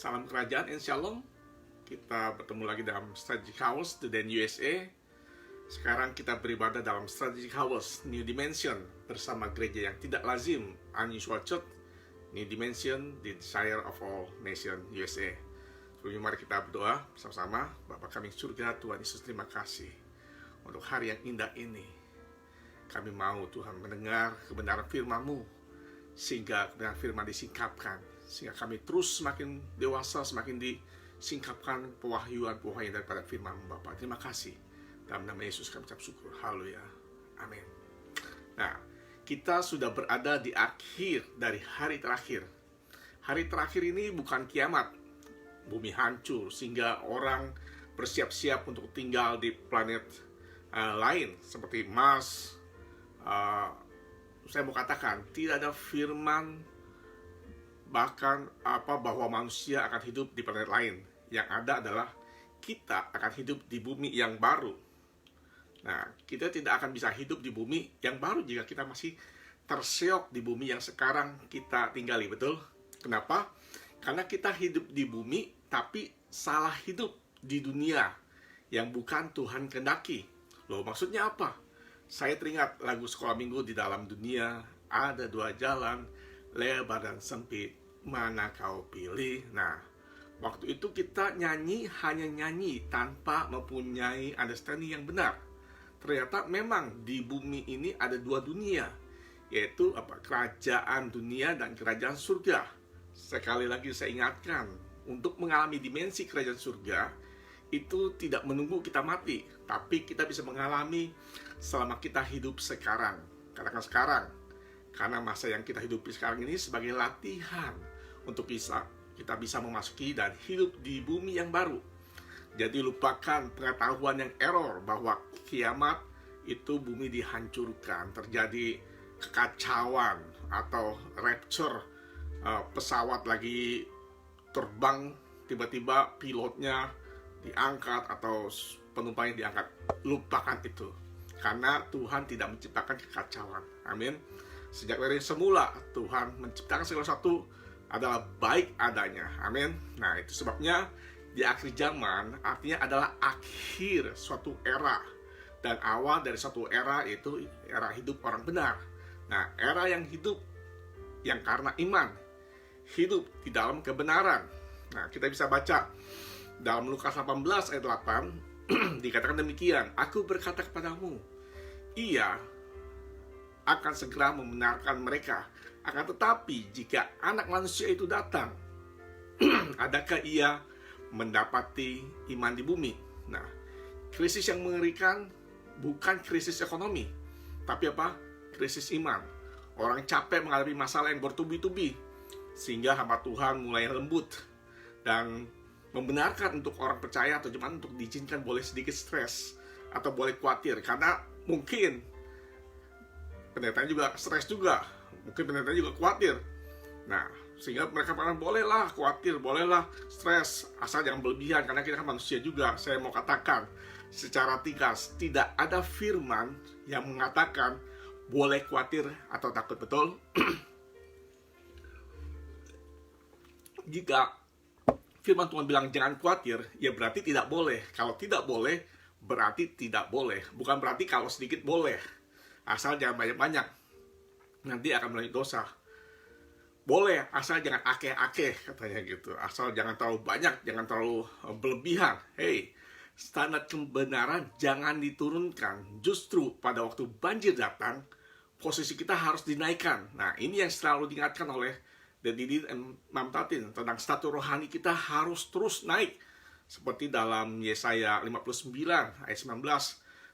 Salam kerajaan and shalom. Kita bertemu lagi dalam Strategic House Duden USA. Sekarang kita beribadah dalam Strategic House New Dimension bersama gereja yang tidak lazim, Unusual Church New Dimension, the Desire of All Nation USA. Sebelumnya mari kita berdoa bersama-sama. Bapa kami surga, Tuhan Yesus, terima kasih untuk hari yang indah ini. Kami mau Tuhan mendengar kebenaran firman-Mu, sehingga kebenaran firman disingkapkan, sehingga kami terus semakin dewasa, semakin disingkapkan pewahyuan daripada firman-Mu Bapa. Terima kasih. Dalam nama Yesus kami ucap syukur. Haleluya. Amin. Nah, kita sudah berada di akhir dari hari terakhir. Hari terakhir ini bukan kiamat, bumi hancur sehingga orang bersiap-siap untuk tinggal di planet lain seperti Mars. Saya mau katakan tidak ada firman bahkan bahwa manusia akan hidup di planet lain. Yang ada adalah kita akan hidup di bumi yang baru. Nah, kita tidak akan bisa hidup di bumi yang baru jika kita masih terseok di bumi yang sekarang kita tinggali, betul? Kenapa? Karena kita hidup di bumi tapi salah hidup di dunia yang bukan Tuhan kehendaki. Loh, maksudnya apa? Saya teringat lagu sekolah minggu, di dalam dunia ada dua jalan, lebar dan sempit, mana kau pilih. Nah, waktu itu kita hanya nyanyi tanpa mempunyai understanding yang benar. Ternyata memang di bumi ini ada dua dunia, yaitu kerajaan dunia dan kerajaan surga. Sekali lagi saya ingatkan, untuk mengalami dimensi kerajaan surga, itu tidak menunggu kita mati, tapi kita bisa mengalami selama kita hidup sekarang. Katakan sekarang, karena masa yang kita hidupi sekarang ini sebagai latihan untuk kita bisa memasuki dan hidup di bumi yang baru. Jadi lupakan pengetahuan yang error bahwa kiamat itu bumi dihancurkan, terjadi kekacauan atau rapture, pesawat lagi terbang, tiba-tiba pilotnya diangkat atau penumpangnya diangkat. Lupakan itu, karena Tuhan tidak menciptakan kekacauan. Amin. Sejak dari semula Tuhan menciptakan segala sesuatu adalah baik adanya. Amin. Nah, itu sebabnya di akhir zaman artinya adalah akhir suatu era, dan awal dari suatu era itu era hidup orang benar. Nah, era yang hidup yang karena iman, hidup di dalam kebenaran. Nah, kita bisa baca dalam Lukas 18 ayat 8 dikatakan demikian, aku berkata kepadamu, ia akan segera membenarkan mereka. Akan tetapi jika anak manusia itu datang, adakah ia mendapati iman di bumi? Nah, krisis yang mengerikan bukan krisis ekonomi, tapi krisis iman. Orang capek mengalami masalah yang bertubi-tubi, sehingga hamba Tuhan mulai lembut dan membenarkan untuk orang percaya atau jemaat untuk diizinkan boleh sedikit stres atau boleh khawatir, karena mungkin pendetanya juga stres juga, mungkin pendetanya juga khawatir. Nah, sehingga mereka bilang bolehlah khawatir, bolehlah stres, asal jangan berlebihan, karena kita kan manusia juga. Saya mau katakan secara tegas, tidak ada firman yang mengatakan boleh khawatir atau takut, betul? Jika firman Tuhan bilang jangan khawatir, ya berarti tidak boleh. Kalau tidak boleh, berarti tidak boleh. Bukan berarti kalau sedikit boleh, asal jangan banyak-banyak, nanti akan melalui dosa. Boleh, asal jangan akeh-akeh, katanya gitu. Asal jangan terlalu banyak, jangan terlalu berlebihan. Hey, standar kebenaran jangan diturunkan. Justru pada waktu banjir datang, posisi kita harus dinaikkan. Nah, ini yang selalu diingatkan oleh Didi Mam Tatin tentang status rohani kita harus terus naik. Seperti dalam Yesaya 59 ayat 19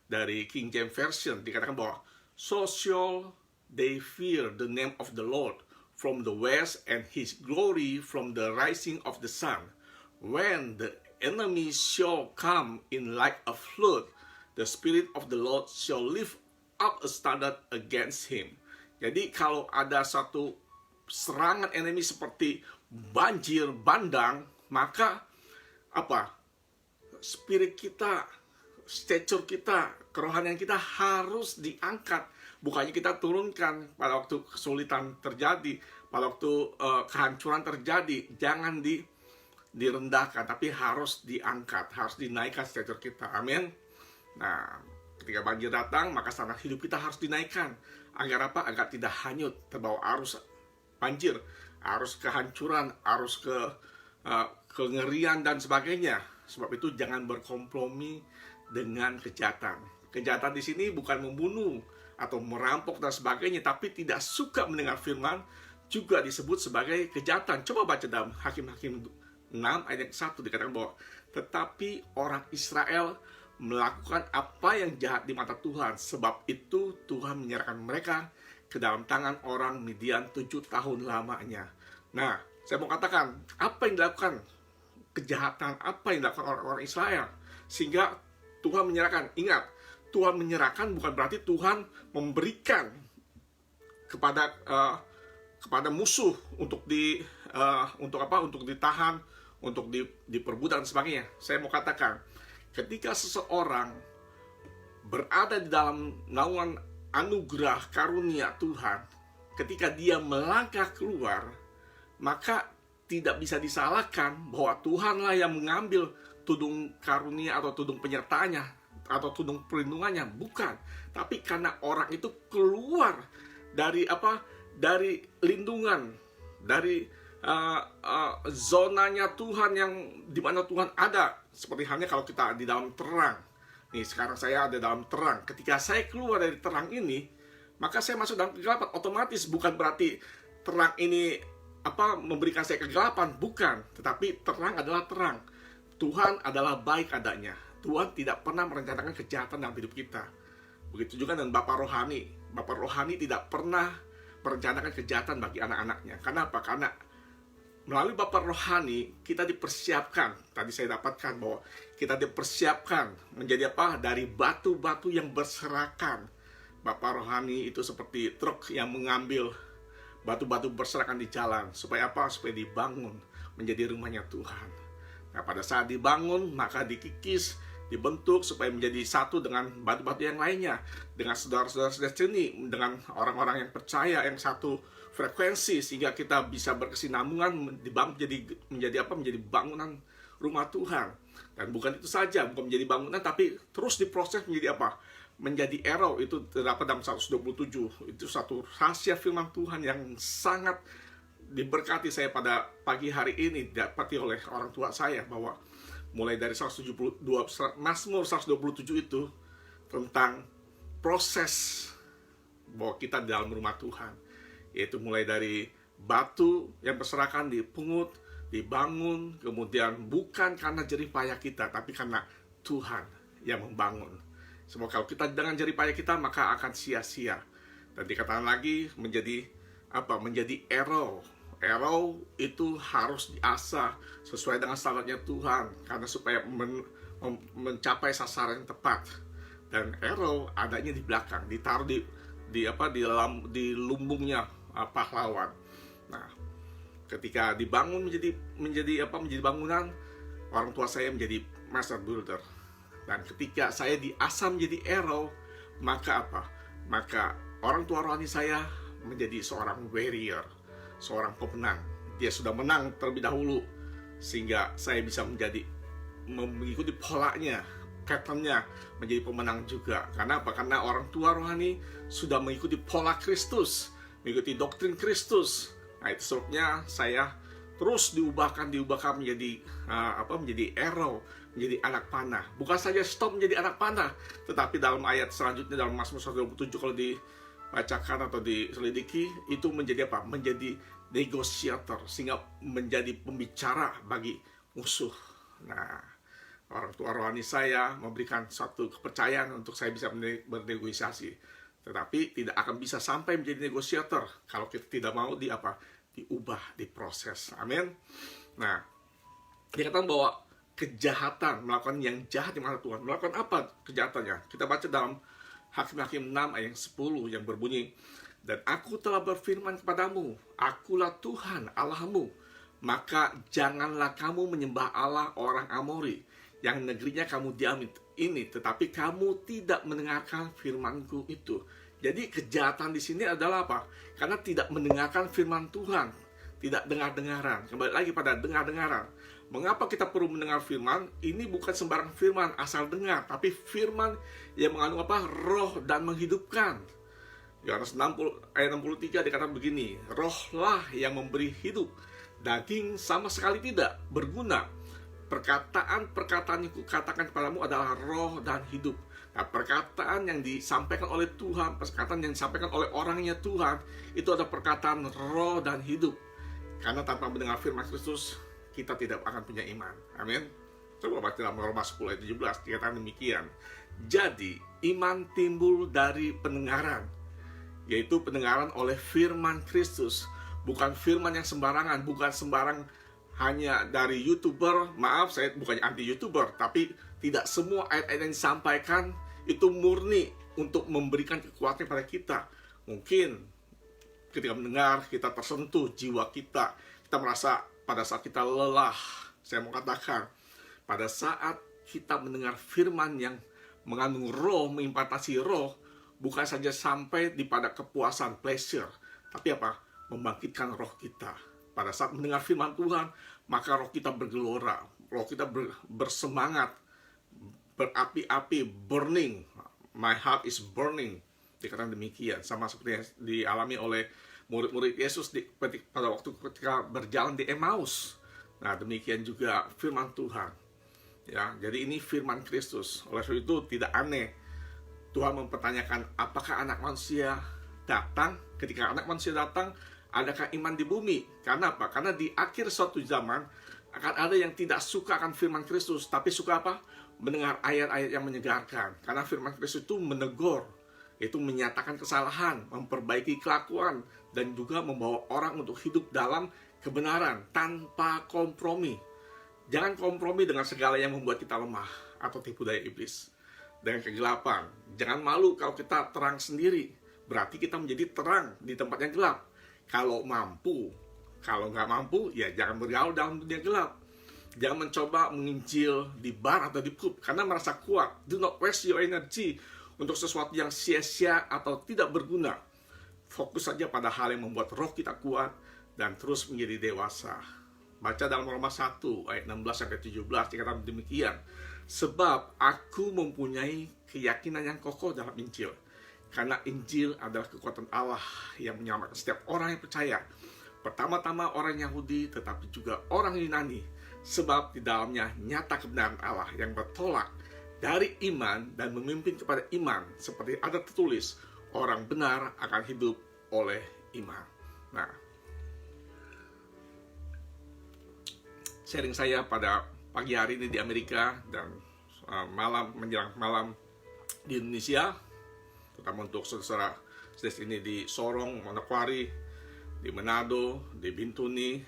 dari King James Version dikatakan bahwa so shall they fear the name of the Lord from the west and his glory from the rising of the sun. When the enemy shall come in like a flood, the spirit of the Lord shall lift up a standard against him. Jadi kalau ada satu serangan enemy seperti banjir bandang, maka spirit kita, stature kita, kerohanian kita harus diangkat. Bukannya kita turunkan pada waktu kesulitan terjadi, pada waktu kehancuran terjadi. Jangan direndahkan, tapi harus diangkat, harus dinaikkan status kita. Amin. Nah, ketika banjir datang, maka standar hidup kita harus dinaikkan. Agar apa? Agar tidak hanyut terbawa arus banjir, arus kehancuran, arus kengerian dan sebagainya. Sebab itu jangan berkompromi dengan kejahatan. Kejahatan di sini bukan membunuh atau merampok dan sebagainya, tapi tidak suka mendengar firman juga disebut sebagai kejahatan. Coba baca dalam Hakim-Hakim 6 ayat 1, dikatakan bahwa tetapi orang Israel melakukan apa yang jahat di mata Tuhan, sebab itu Tuhan menyerahkan mereka ke dalam tangan orang Midian 7 tahun lamanya. Nah, saya mau katakan, apa yang dilakukan kejahatan, apa yang dilakukan orang-orang Israel sehingga Tuhan menyerahkan. Ingat, Tuhan menyerahkan bukan berarti Tuhan memberikan kepada musuh untuk ditahan, untuk diperbudak dan sebagainya. Saya mau katakan, ketika seseorang berada di dalam naungan anugerah karunia Tuhan, ketika dia melangkah keluar, maka tidak bisa disalahkan bahwa Tuhanlah yang mengambil tudung karunia atau tudung penyertaannya atau tudung perlindungannya. Bukan, tapi karena orang itu keluar dari dari lindungan, dari zonanya Tuhan yang dimana Tuhan ada. Seperti halnya kalau kita di dalam terang. Nih, sekarang saya ada dalam terang. Ketika saya keluar dari terang ini, maka saya masuk dalam kegelapan. Otomatis bukan berarti terang ini memberikan saya kegelapan, bukan. Tetapi terang adalah terang. Tuhan adalah baik adanya. Tuhan tidak pernah merencanakan kejahatan dalam hidup kita. Begitu juga dengan Bapak Rohani. Bapak Rohani tidak pernah merencanakan kejahatan bagi anak-anaknya. Kenapa? Karena melalui Bapak Rohani kita dipersiapkan. Tadi saya dapatkan bahwa kita dipersiapkan menjadi dari batu-batu yang berserakan. Bapak Rohani itu seperti truk yang mengambil batu-batu berserakan di jalan. Supaya apa? Supaya dibangun menjadi rumahnya Tuhan. Nah, pada saat dibangun, maka dikikis, dibentuk supaya menjadi satu dengan batu-batu yang lainnya, dengan saudara-saudara sini, dengan orang-orang yang percaya, yang satu frekuensi, sehingga kita bisa berkesinambungan menjadi bangunan rumah Tuhan. Dan bukan itu saja, bukan menjadi bangunan, tapi terus diproses menjadi menjadi arrow. Itu terdapat dalam 127. Itu satu rahasia firman Tuhan yang sangat diberkati saya pada pagi hari ini, didapati oleh orang tua saya, bahwa mulai dari 172 Mazmur 127 itu tentang proses bahwa kita di dalam rumah Tuhan, yaitu mulai dari batu yang berserakan dipungut, dibangun, kemudian bukan karena jerih payah kita, tapi karena Tuhan yang membangun. Sebab kalau kita dengan jerih payah kita, maka akan sia-sia. Dan dikatakan lagi menjadi arrow. Arrow itu harus diasah sesuai dengan standarnya Tuhan, karena supaya mencapai sasaran yang tepat. Dan arrow adanya di belakang, ditaruh di lumbungnya pahlawan. Nah, ketika dibangun menjadi bangunan, orang tua saya menjadi master builder. Dan ketika saya diasah menjadi arrow, maka maka orang tua rohani saya menjadi seorang warrior, seorang pemenang. Dia sudah menang terlebih dahulu, sehingga saya bisa mengikuti polanya, patternnya, menjadi pemenang juga. Karena apa? Karena orang tua rohani sudah mengikuti pola Kristus, mengikuti doktrin Kristus. Nah, itu sebabnya saya terus diubahkan menjadi arrow, menjadi anak panah. Bukan saja stop menjadi anak panah, tetapi dalam ayat selanjutnya, dalam Mazmur 127, kalau dibacakan atau diselidiki, itu menjadi menjadi negotiator, sehingga menjadi pembicara bagi musuh. Nah, orang tua rohani saya memberikan satu kepercayaan untuk saya bisa bernegosiasi. Tetapi tidak akan bisa sampai menjadi negosiator kalau kita tidak mau diubah, diproses. Amin. Nah, dikatakan bahwa kejahatan, melakukan yang jahat di mata Tuhan. Melakukan apa kejahatannya? Kita baca dalam Hakim-Hakim 6 ayat 10 yang berbunyi, dan aku telah berfirman kepadamu, akulah Tuhan Allahmu, maka janganlah kamu menyembah Allah orang Amori, yang negerinya kamu diami ini, tetapi kamu tidak mendengarkan firmanku itu. Jadi kejahatan di sini adalah apa? Karena tidak mendengarkan firman Tuhan, tidak dengar-dengaran. Kembali lagi pada dengar-dengaran. Mengapa kita perlu mendengar firman? Ini bukan sembarang firman asal dengar, tapi firman yang mengandung apa? Roh dan menghidupkan. Yohanes 60 ayat 63 dikatakan begini, rohlah yang memberi hidup, daging sama sekali tidak berguna. Perkataan-perkataan yang kukatakan kepadamu adalah roh dan hidup. Nah, perkataan yang disampaikan oleh Tuhan, perkataan yang disampaikan oleh orangnya Tuhan, itu adalah perkataan roh dan hidup. Karena tanpa mendengar firman Kristus, kita tidak akan punya iman. Amin. Coba baca dalam Roma 10 ayat 17, dikatakan demikian. Jadi, iman timbul dari pendengaran, yaitu pendengaran oleh firman Kristus. Bukan firman yang sembarangan, bukan sembarang hanya dari YouTuber. Maaf, saya bukannya anti YouTuber, tapi tidak semua ayat-ayat yang disampaikan itu murni untuk memberikan kekuatan pada kita. Mungkin ketika mendengar, kita tersentuh jiwa kita. Kita merasa pada saat kita lelah, saya mau katakan, pada saat kita mendengar firman yang mengandung roh, mengimpartasi roh, bukan saja sampai di pada kepuasan, pleasure, tapi apa? Membangkitkan roh kita. Pada saat mendengar firman Tuhan, maka roh kita bergelora, roh kita bersemangat, berapi-api, burning. My heart is burning. Dikatakan demikian, sama seperti yang dialami oleh murid-murid Yesus pada waktu ketika berjalan di Emmaus. Nah, demikian juga firman Tuhan. Ya, jadi ini firman Kristus. Oleh sebab itu tidak aneh Tuhan mempertanyakan apakah anak manusia datang. Ketika anak manusia datang, adakah iman di bumi? Karena apa? Karena di akhir suatu zaman akan ada yang tidak suka akan firman Kristus, tapi suka apa? Mendengar ayat-ayat yang menyegarkan. Karena firman Kristus itu menegur, itu menyatakan kesalahan, memperbaiki kelakuan, dan juga membawa orang untuk hidup dalam kebenaran tanpa kompromi. Jangan kompromi dengan segala yang membuat kita lemah atau tipu daya iblis, dengan kegelapan. Jangan malu kalau kita terang sendiri, berarti kita menjadi terang di tempat yang gelap. Kalau mampu, kalau nggak mampu, ya jangan bergaul dalam dunia gelap. Jangan mencoba menginjil di bar atau di pub karena merasa kuat. Do not waste your energy untuk sesuatu yang sia-sia atau tidak berguna. Fokus saja pada hal yang membuat roh kita kuat dan terus menjadi dewasa. Baca dalam Roma 1 ayat 16-17 dikatakan demikian. Sebab aku mempunyai keyakinan yang kokoh dalam Injil. Karena Injil adalah kekuatan Allah yang menyelamatkan setiap orang yang percaya. Pertama-tama orang Yahudi, tetapi juga orang Yunani. Sebab di dalamnya nyata kebenaran Allah yang bertolak dari iman dan memimpin kepada iman. Seperti ada tertulis, orang benar akan hidup oleh iman. Nah, sharing saya pada pagi hari ini di Amerika dan malam menjelang malam di Indonesia, terutama untuk saudara ini di Sorong, Manokwari, di Manado, di Bintuni,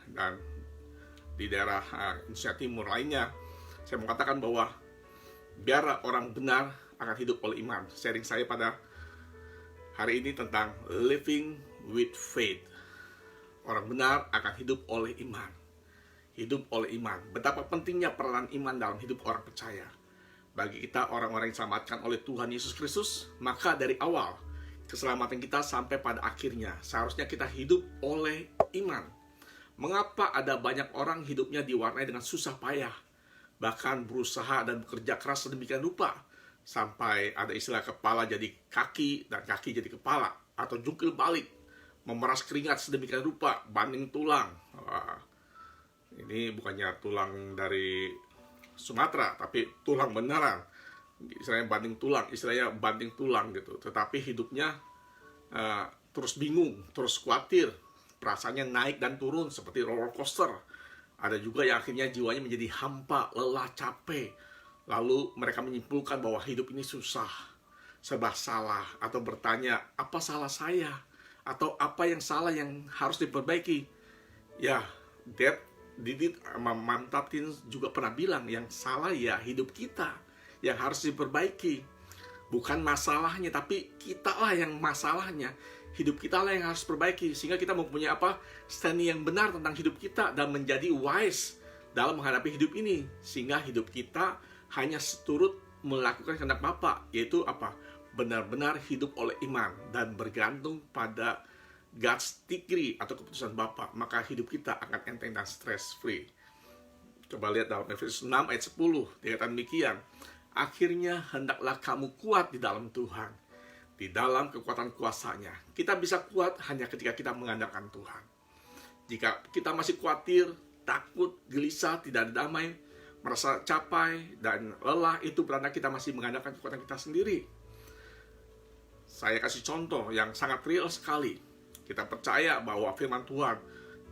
dan di daerah Indonesia Timur lainnya. Saya mau katakan bahwa biar orang benar akan hidup oleh iman. Sharing saya pada hari ini tentang living with faith. Orang benar akan hidup oleh iman. Hidup oleh iman. Betapa pentingnya peranan iman dalam hidup orang percaya. Bagi kita orang-orang yang diselamatkan oleh Tuhan Yesus Kristus, maka dari awal keselamatan kita sampai pada akhirnya seharusnya kita hidup oleh iman. Mengapa ada banyak orang hidupnya diwarnai dengan susah payah, bahkan berusaha dan bekerja keras sedemikian rupa, sampai ada istilah kepala jadi kaki dan kaki jadi kepala, atau jungkir balik, memeras keringat sedemikian rupa, banding tulang. Ini bukannya tulang dari Sumatera, tapi tulang beneran. Istilahnya banding tulang gitu. Tetapi hidupnya terus bingung, terus khawatir, perasaannya naik dan turun seperti roller coaster. Ada juga yang akhirnya jiwanya menjadi hampa, lelah, capek. Lalu mereka menyimpulkan bahwa hidup ini susah, serba salah, atau bertanya, apa salah saya? Atau apa yang salah yang harus diperbaiki? Ya, Didit Mantatin juga pernah bilang, yang salah ya hidup kita yang harus diperbaiki. Bukan masalahnya, tapi kita lah yang masalahnya. Hidup kita lah yang harus perbaiki, sehingga kita mempunyai standing yang benar tentang hidup kita dan menjadi wise dalam menghadapi hidup ini, sehingga hidup kita hanya seturut melakukan kehendak Bapa, yaitu benar-benar hidup oleh iman dan bergantung pada God's decree atau keputusan Bapa, maka hidup kita akan enteng dan stress free. Coba lihat dalam Efesus 6 ayat 10, dikatakan demikian, akhirnya hendaklah kamu kuat di dalam Tuhan, di dalam kekuatan kuasa-Nya. Kita bisa kuat hanya ketika kita mengandalkan Tuhan. Jika kita masih khawatir, takut, gelisah, tidak ada damai, merasa capai dan lelah, itu berarti kita masih mengandalkan kekuatan kita sendiri. Saya kasih contoh yang sangat real sekali. Kita percaya bahwa firman Tuhan,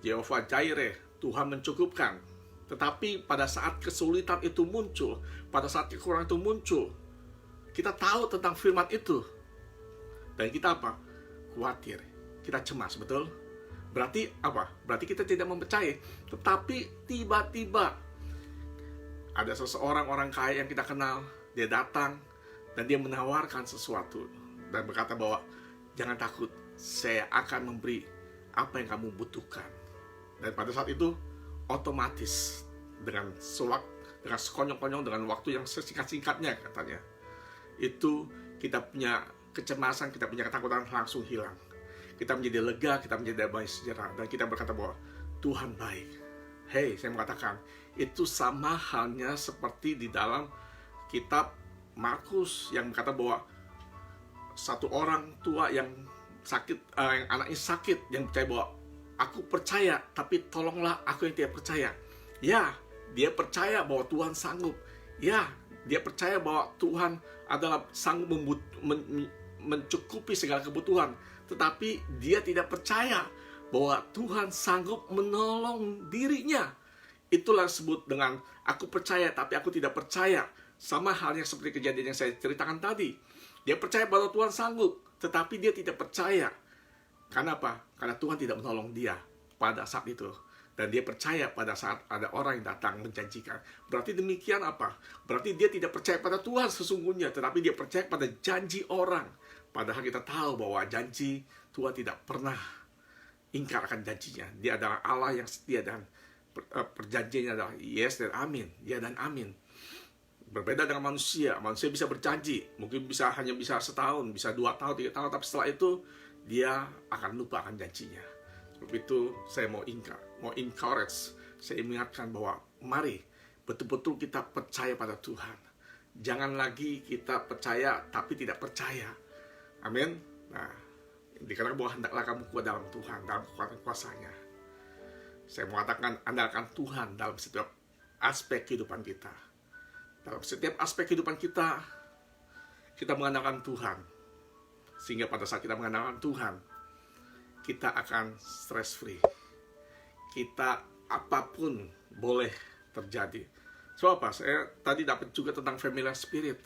Jehovah Jireh, Tuhan mencukupkan. Tetapi pada saat kesulitan itu muncul, pada saat kekurangan itu muncul, kita tahu tentang firman itu. Dan kita apa? Khawatir, kita cemas, betul? Berarti apa? Berarti kita tidak mempercayai. Tetapi tiba-tiba ada seseorang orang kaya yang kita kenal, dia datang dan dia menawarkan sesuatu dan berkata bahwa jangan takut, saya akan memberi apa yang kamu butuhkan. Dan pada saat itu otomatis dengan sekonyong-konyong, dengan waktu yang sesingkat-singkatnya katanya, itu kita punya kecemasan, kita punya ketakutan langsung hilang. Kita menjadi lega, kita menjadi damai sejahtera, dan kita berkata bahwa Tuhan baik. Hei, saya mengatakan, itu sama halnya seperti di dalam kitab Markus yang berkata bahwa satu orang tua yang sakit, yang anaknya sakit, yang percaya bahwa aku percaya, tapi tolonglah aku yang tidak percaya. Ya, dia percaya bahwa Tuhan sanggup. Ya, dia percaya bahwa Tuhan adalah sanggup mencukupi segala kebutuhan. Tetapi dia tidak percaya bahwa Tuhan sanggup menolong dirinya. Itulah disebut dengan aku percaya tapi aku tidak percaya. Sama halnya seperti kejadian yang saya ceritakan tadi. Dia percaya bahwa Tuhan sanggup, tetapi dia tidak percaya. Karena apa? Karena Tuhan tidak menolong dia pada saat itu. Dan dia percaya pada saat ada orang yang datang menjanjikan. Berarti demikian apa? Berarti dia tidak percaya pada Tuhan sesungguhnya, tetapi dia percaya pada janji orang. Padahal kita tahu bahwa janji Tuhan tidak pernah ingkar akan janjinya. Dia adalah Allah yang setia dan perjanjiannya adalah yes dan amin, ya dan amin. Berbeda dengan manusia bisa berjanji, mungkin hanya bisa setahun, bisa 2 tahun, 3 tahun, tapi setelah itu dia akan lupa akan janjinya. Sebab itu saya mau encourage, saya ingatkan bahwa mari betul-betul kita percaya pada Tuhan. Jangan lagi kita percaya tapi tidak percaya. Amin. Nah, dikatakan bahwa hendaklah kamu kuat dalam Tuhan, dalam kekuatan kuasa-Nya. Saya mengatakan andalkan Tuhan dalam setiap aspek kehidupan kita. Dalam setiap aspek kehidupan kita, kita mengandalkan Tuhan. Sehingga pada saat kita mengandalkan Tuhan, kita akan stress free. Kita apapun boleh terjadi. So apa? Saya tadi dapat juga tentang familiar spirit.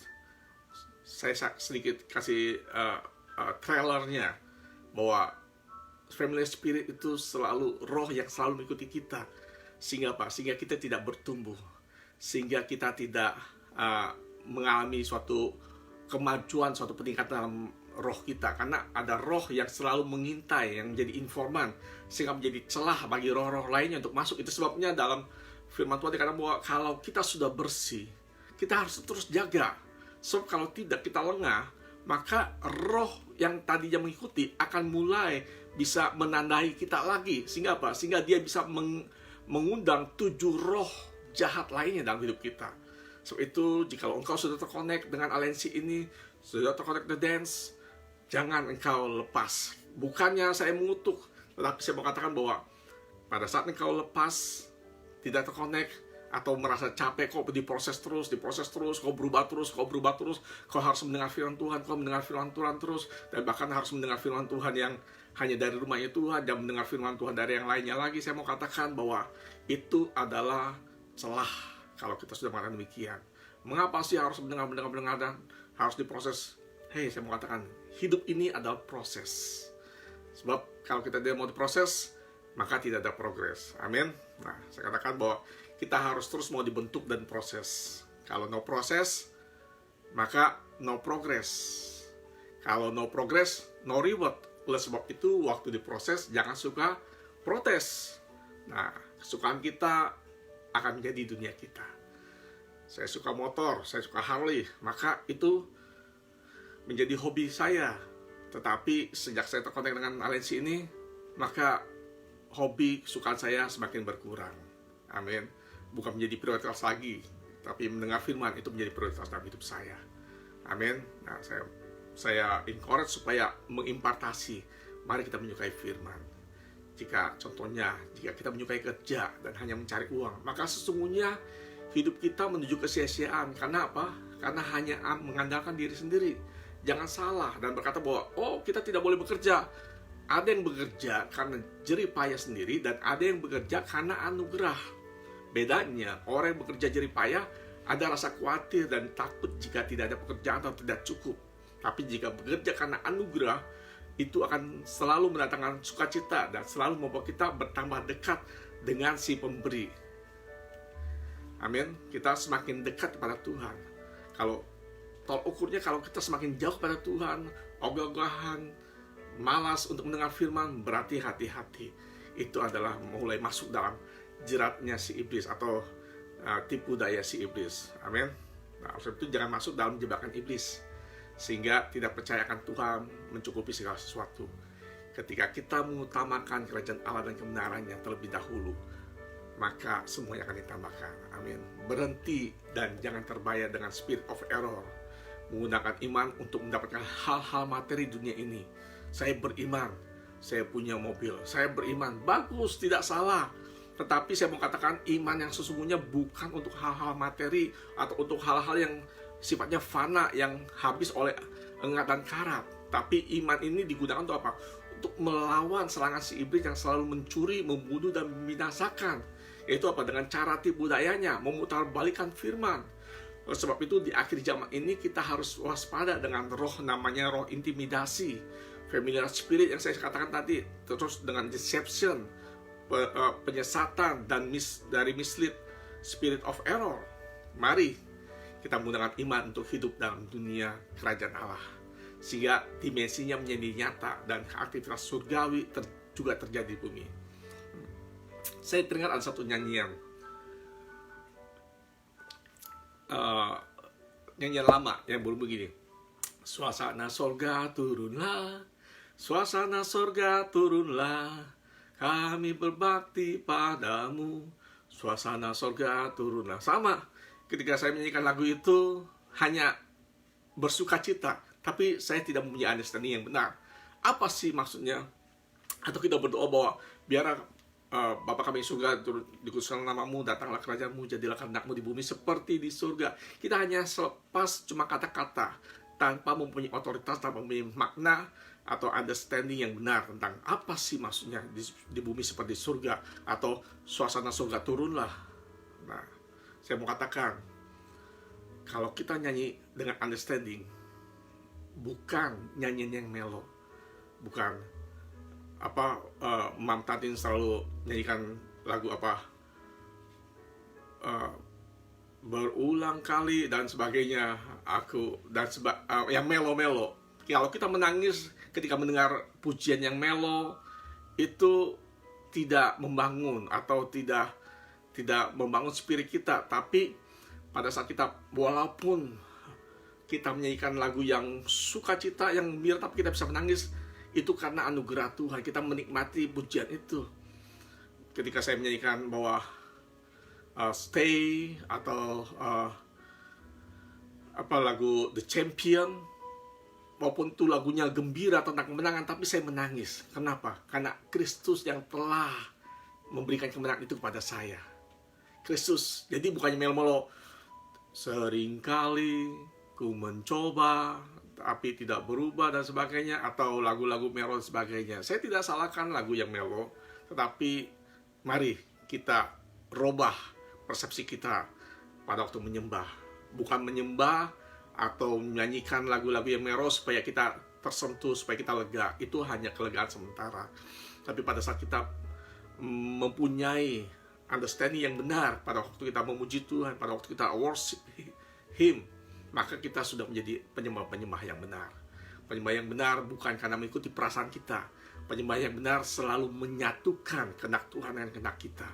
Saya sedikit kasih trailernya bahwa familiar spirit itu selalu roh yang selalu mengikuti kita. Sehingga apa? Sehingga kita tidak bertumbuh. Sehingga kita tidak mengalami suatu kemajuan, suatu peningkatan dalam roh kita. Karena ada roh yang selalu mengintai, yang menjadi informan, sehingga menjadi celah bagi roh-roh lainnya untuk masuk. Itu sebabnya dalam firman Tuhan dikatakan bahwa kalau kita sudah bersih, kita harus terus jaga. Sebab kalau tidak, kita lengah, maka roh yang tadinya mengikuti akan mulai bisa menandai kita lagi. Sehingga apa? Sehingga dia bisa mengundang 7 roh jahat lainnya dalam hidup kita. Sebab itu, jika engkau sudah terkonek dengan aliansi ini, sudah terkonek The Dance, jangan engkau lepas. Bukannya saya mengutuk, tetapi saya mau katakan bahwa pada saat engkau lepas, tidak terkonek, atau merasa capek, kau diproses terus, kau berubah terus, kau harus mendengar firman Tuhan, kau mendengar firman Tuhan terus, dan bahkan harus mendengar firman Tuhan yang hanya dari rumahnya Tuhan, dan mendengar firman Tuhan dari yang lainnya lagi. Saya mau katakan bahwa itu adalah celah kalau kita sudah mengatakan demikian. Mengapa sih harus mendengar dan harus diproses? Hei, saya mau katakan, hidup ini adalah proses. Sebab kalau kita tidak mau diproses, maka tidak ada progres. Amin. Nah, saya katakan bahwa kita harus terus mau dibentuk dan proses. Kalau no proses, maka no progress. Kalau no progress, no reward. Oleh sebab itu, waktu diproses, jangan suka protes. Nah, kesukaan kita akan menjadi dunia kita. Saya suka motor, saya suka Harley, maka itu menjadi hobi saya. Tetapi sejak saya terkonek dengan aliansi ini, maka hobi kesukaan saya semakin berkurang. Amin. Bukan menjadi prioritas lagi, tapi mendengar firman itu menjadi prioritas dalam hidup saya. Amin. Nah, saya encourage supaya mengimpartasi. Mari kita menyukai firman. Jika kita menyukai kerja dan hanya mencari uang, maka sesungguhnya hidup kita menuju kesia-siaan. Karena apa? Karena hanya mengandalkan diri sendiri. Jangan salah dan berkata bahwa kita tidak boleh bekerja. Ada yang bekerja karena jerih payah sendiri, dan ada yang bekerja karena anugerah. Bedanya, orang yang bekerja jerih payah ada rasa khawatir dan takut jika tidak ada pekerjaan atau tidak cukup. Tapi jika bekerja karena anugerah, itu akan selalu mendatangkan sukacita dan selalu membuat kita bertambah dekat dengan si pemberi. Amin. Kita semakin dekat kepada Tuhan. Kalau tolak ukurnya, kalau kita semakin jauh pada Tuhan, ogah-ogahan, malas untuk mendengar firman, berarti hati-hati. Itu adalah mulai masuk dalam jeratnya si iblis atau tipu daya si iblis. Amin. Nah, sebab itu jangan masuk dalam jebakan iblis, sehingga tidak percaya akan Tuhan mencukupi segala sesuatu. Ketika kita mengutamakan kerajaan Allah dan kebenarannya terlebih dahulu, maka semuanya akan ditambahkan. Amin. Berhenti dan jangan terbayar dengan spirit of error, menggunakan iman untuk mendapatkan hal-hal materi dunia ini. Saya beriman, saya punya mobil, saya beriman, bagus, tidak salah. Tetapi saya mau katakan, iman yang sesungguhnya bukan untuk hal-hal materi atau untuk hal-hal yang sifatnya fana, yang habis oleh engat dan karat. Tapi iman ini digunakan untuk apa? Untuk melawan serangan si iblis yang selalu mencuri, membunuh, dan membinasakan. Yaitu apa? Dengan cara tipu dayanya, memutarbalikkan firman. Sebab itu di akhir zaman ini kita harus waspada dengan roh, namanya roh intimidasi, familiar spirit yang saya katakan tadi, terus dengan deception, penyesatan, dan dari mislead spirit of error. Mari kita menggunakan iman untuk hidup dalam dunia kerajaan Allah, sehingga dimensinya menjadi nyata dan aktivitas surgawi juga terjadi di bumi. Saya teringat ada satu nyanyian lama yang berbunyi begini. Suasana sorga turunlah, suasana sorga turunlah, kami berbakti padamu. Suasana sorga turunlah. Sama, ketika saya menyanyikan lagu itu hanya bersuka cita, tapi saya tidak mempunyai understanding yang benar. Apa sih maksudnya? Atau kita berdoa bahwa biar Bapa kami di surga, dikuduskan namamu, datanglah kerajaanmu, jadilah kehendakmu di bumi seperti di surga. Kita hanya selepas cuma kata-kata, tanpa mempunyai otoritas, tanpa mempunyai makna atau understanding yang benar tentang apa sih maksudnya di bumi seperti surga, atau suasana surga turunlah. Nah, saya mau katakan, kalau kita nyanyi dengan understanding, bukan nyanyian yang melo, bukan Mam Tatin selalu nyanyikan lagu berulang kali dan sebagainya, yang melo-melo. Kalau kita menangis ketika mendengar pujian yang melo, itu tidak membangun atau tidak membangun spirit kita. Tapi pada saat kita, walaupun kita menyanyikan lagu yang sukacita, yang gembira, tapi kita bisa menangis, itu karena anugerah Tuhan. Kita menikmati pujian itu. Ketika saya menyanyikan bahwa Stay atau lagu The Champion, maupun itu lagunya gembira tentang kemenangan, tapi saya menangis. Kenapa? Karena Kristus yang telah memberikan kemenangan itu kepada saya. Kristus. Jadi bukannya melo-melo, seringkali ku mencoba tapi tidak berubah dan sebagainya, atau lagu-lagu melo dan sebagainya. Saya tidak salahkan lagu yang melo, tetapi mari kita robah persepsi kita pada waktu menyembah. Bukan menyembah atau menyanyikan lagu-lagu yang melo supaya kita tersentuh, supaya kita lega. Itu hanya kelegaan sementara. Tapi pada saat kita mempunyai understanding yang benar, pada waktu kita memuji Tuhan, pada waktu kita worship Him, maka kita sudah menjadi penyembah-penyembah yang benar. Penyembah yang benar bukan karena mengikuti perasaan kita. Penyembah yang benar selalu menyatukan kehendak Tuhan dengan kehendak kita.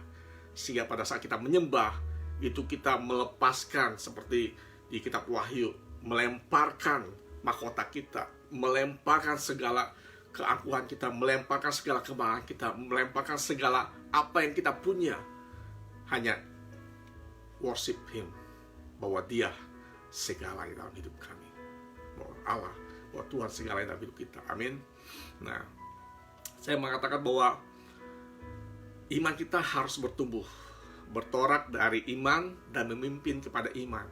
Sehingga pada saat kita menyembah, itu kita melepaskan, seperti di kitab Wahyu, melemparkan mahkota kita, melemparkan segala keangkuhan kita, melemparkan segala kebanggaan kita, melemparkan segala apa yang kita punya, hanya worship Him, bahwa Dia segala dalam hidup kami, bahwa Allah, bahwa Tuhan segala dalam hidup kita. Amin. Nah, saya mengatakan bahwa iman kita harus bertumbuh, bertorak dari iman dan memimpin kepada iman,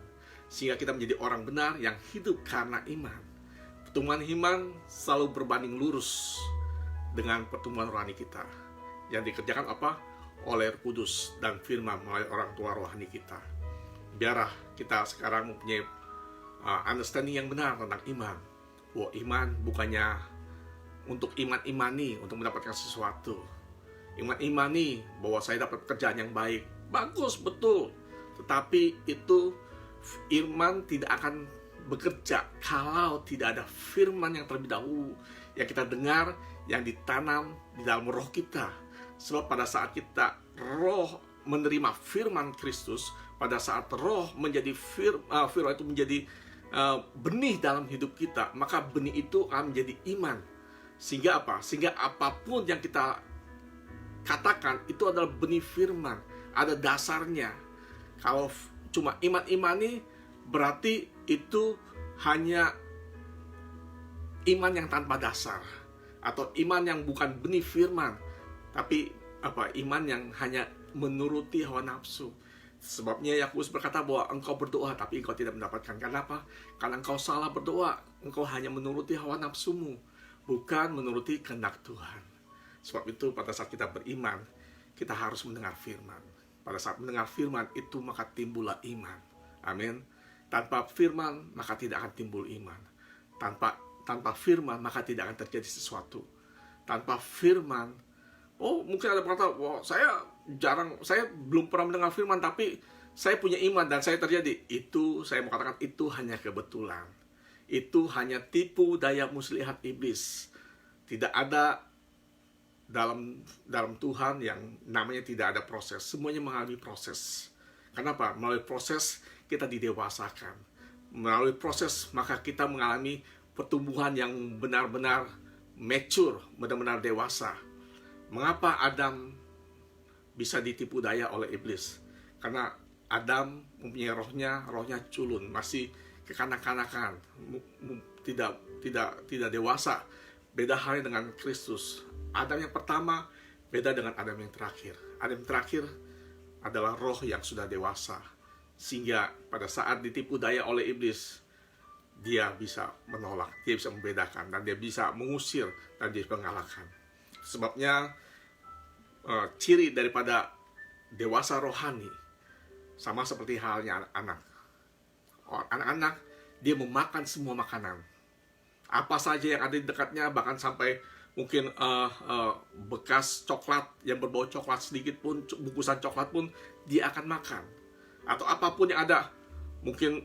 sehingga kita menjadi orang benar yang hidup karena iman. Pertumbuhan iman selalu berbanding lurus dengan pertumbuhan rohani kita, yang dikerjakan apa? Oleh Roh Kudus dan firman melalui orang tua rohani kita. Biarlah kita sekarang mempunyai understanding yang benar tentang iman. Bahwa iman bukannya untuk iman-imani, untuk mendapatkan sesuatu. Iman-imani bahwa saya dapat pekerjaan yang baik. Bagus, betul. Tetapi itu iman tidak akan bekerja kalau tidak ada firman yang terlebih dahulu yang kita dengar, yang ditanam di dalam roh kita. Sebab pada saat kita roh menerima firman Kristus, pada saat roh menjadi firman itu menjadi benih dalam hidup kita, maka benih itu akan menjadi iman. Sehingga apa? Sehingga apapun yang kita katakan itu adalah benih firman, ada dasarnya. Kalau cuma iman-imani, berarti itu hanya iman yang tanpa dasar, atau iman yang bukan benih firman, tapi iman yang hanya menuruti hawa nafsu. Sebabnya Yakobus berkata bahwa engkau berdoa tapi engkau tidak mendapatkan. Kenapa? Karena engkau salah berdoa. Engkau hanya menuruti hawa nafsumu, bukan menuruti kehendak Tuhan. Sebab itu pada saat kita beriman, kita harus mendengar firman. Pada saat mendengar firman itu maka timbullah iman. Amin. Tanpa firman maka tidak akan timbul iman. Tanpa firman maka tidak akan terjadi sesuatu. Tanpa firman, mungkin ada berkata, saya belum pernah mendengar firman, tapi saya punya iman dan saya terjadi. Itu saya mau katakan itu hanya kebetulan. Itu hanya tipu daya muslihat iblis. Tidak ada dalam Tuhan yang namanya tidak ada proses. Semuanya mengalami proses. Kenapa? Melalui proses kita didewasakan. Melalui proses maka kita mengalami pertumbuhan yang benar-benar mature, benar-benar dewasa. Mengapa Adam bisa ditipu daya oleh iblis? Karena Adam mempunyai rohnya culun, masih kekanak-kanakan, tidak dewasa. Beda halnya dengan Kristus. Adam yang pertama beda dengan Adam yang terakhir. Adam yang terakhir adalah roh yang sudah dewasa, sehingga pada saat ditipu daya oleh iblis, dia bisa menolak, dia bisa membedakan, dan dia bisa mengusir, dan dia bisa mengalahkan. Sebabnya ciri daripada dewasa rohani sama seperti halnya anak-anak. Anak-anak dia memakan semua makanan, apa saja yang ada di dekatnya, bahkan sampai mungkin bekas coklat yang berbau coklat sedikit pun, bungkusan coklat pun dia akan makan. Atau apapun yang ada, mungkin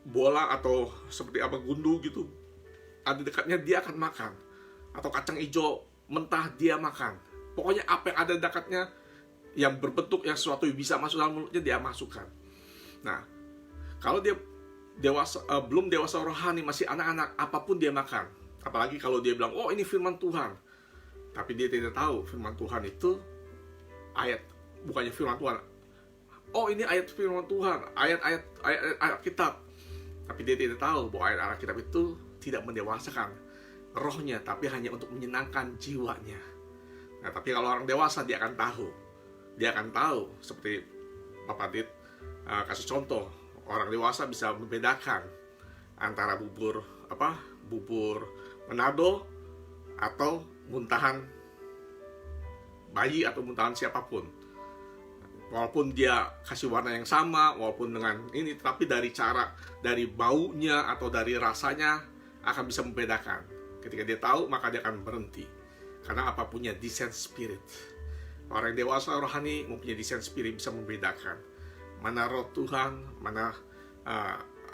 bola atau seperti apa gundu gitu ada di dekatnya, dia akan makan. Atau kacang hijau mentah dia makan. Pokoknya apa yang ada di dekatnya yang berbentuk yang sesuatu yang bisa masuk dalam mulutnya dia masukkan. Nah, kalau dia belum dewasa rohani, masih anak-anak, apapun dia makan. Apalagi kalau dia bilang, ini firman Tuhan, tapi dia tidak tahu firman Tuhan itu ayat, bukannya firman Tuhan. Ini ayat firman Tuhan, ayat kitab. Tapi dia tidak tahu bahwa ayat kitab itu tidak mendewasakan rohnya, tapi hanya untuk menyenangkan jiwanya. Nah, tapi kalau orang dewasa dia akan tahu. Dia akan tahu, seperti Bapak Dit kasih contoh, orang dewasa bisa membedakan antara bubur Manado atau muntahan bayi atau muntahan siapapun. Walaupun dia kasih warna yang sama, walaupun dengan ini, tapi dari baunya atau dari rasanya akan bisa membedakan. Ketika dia tahu, maka dia akan berhenti. Karena apa? Punya discern spirit. Orang yang dewasa rohani mempunyai discern spirit, bisa membedakan mana roh Tuhan, mana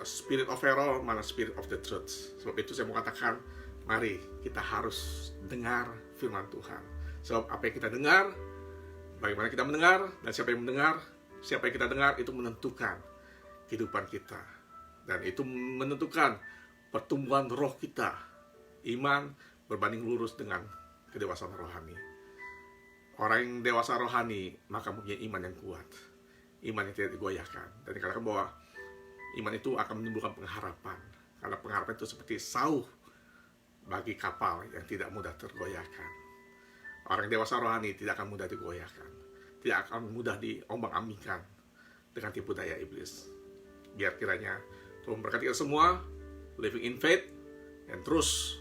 spirit of error, mana spirit of the truth. Sebab itu saya mau katakan, mari kita harus dengar firman Tuhan. Sebab apa yang kita dengar, bagaimana kita mendengar, dan siapa yang mendengar, siapa yang kita dengar, itu menentukan kehidupan kita. Dan itu menentukan pertumbuhan roh kita. Iman berbanding lurus dengan kedewasaan rohani. Orang yang dewasa rohani maka mempunyai iman yang kuat, iman yang tidak digoyahkan. Dan dikatakan bahwa iman itu akan menimbulkan pengharapan, karena pengharapan itu seperti sauh bagi kapal yang tidak mudah tergoyahkan. Orang dewasa rohani tidak akan mudah digoyahkan, tidak akan mudah diombang-ambingkan dengan tipu daya iblis. Biar kiranya Tuhan memberkati kita semua, living in faith, dan terus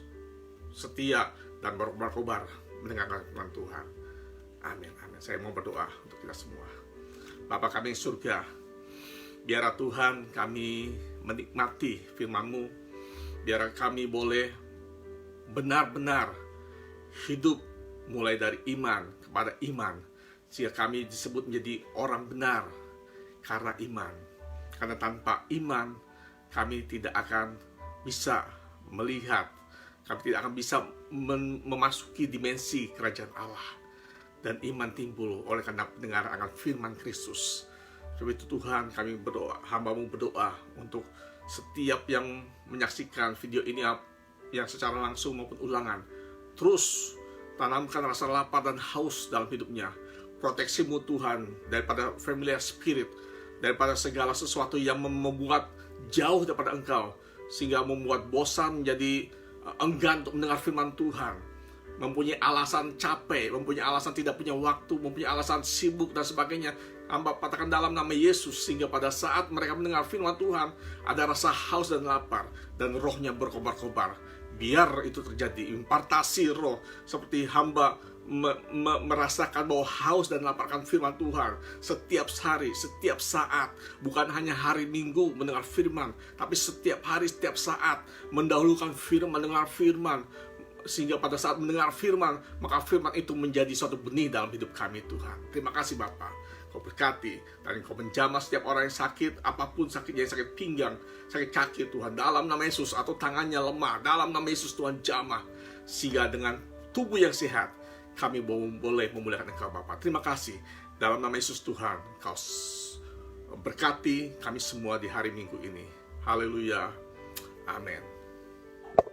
setia dan berkobar mendengarkan firman Tuhan. Amin, amin. Saya mau berdoa untuk kita semua. Bapa kami yang surga, biarlah Tuhan kami menikmati firman-Mu, biar kami boleh benar-benar hidup mulai dari iman kepada iman, sehingga kami disebut menjadi orang benar karena iman. Karena tanpa iman kami tidak akan bisa melihat, kami tidak akan bisa memasuki dimensi kerajaan Allah. Dan iman timbul oleh karena pendengaran akan firman Kristus. Sebab itu Tuhan, kami berdoa, hamba-Mu berdoa untuk setiap yang menyaksikan video ini yang secara langsung maupun ulangan. Terus tanamkan rasa lapar dan haus dalam hidupnya. Proteksi-Mu Tuhan daripada familiar spirit, daripada segala sesuatu yang membuat jauh daripada Engkau, sehingga membuat bosan, menjadi enggan untuk mendengar firman Tuhan, mempunyai alasan capek, mempunyai alasan tidak punya waktu, mempunyai alasan sibuk dan sebagainya. Hamba katakan dalam nama Yesus, sehingga pada saat mereka mendengar firman Tuhan, ada rasa haus dan lapar, dan rohnya berkobar-kobar. Biar itu terjadi, impartasi roh, seperti hamba merasakan bahwa haus dan lapar akan firman Tuhan setiap hari, setiap saat. Bukan hanya hari Minggu mendengar firman, tapi setiap hari, setiap saat mendahulukan firman, mendengar firman, sehingga pada saat mendengar firman, maka firman itu menjadi suatu benih dalam hidup kami Tuhan. Terima kasih Bapa, Kau berkati dan Kau menjamah setiap orang yang sakit, apapun sakitnya, sakit pinggang, sakit kaki Tuhan, dalam nama Yesus, atau tangannya lemah, dalam nama Yesus Tuhan jamah, sehingga dengan tubuh yang sehat kami boleh memuliakan Engkau Bapa. Terima kasih dalam nama Yesus Tuhan, Kau berkati kami semua di hari Minggu ini. Haleluya, amin.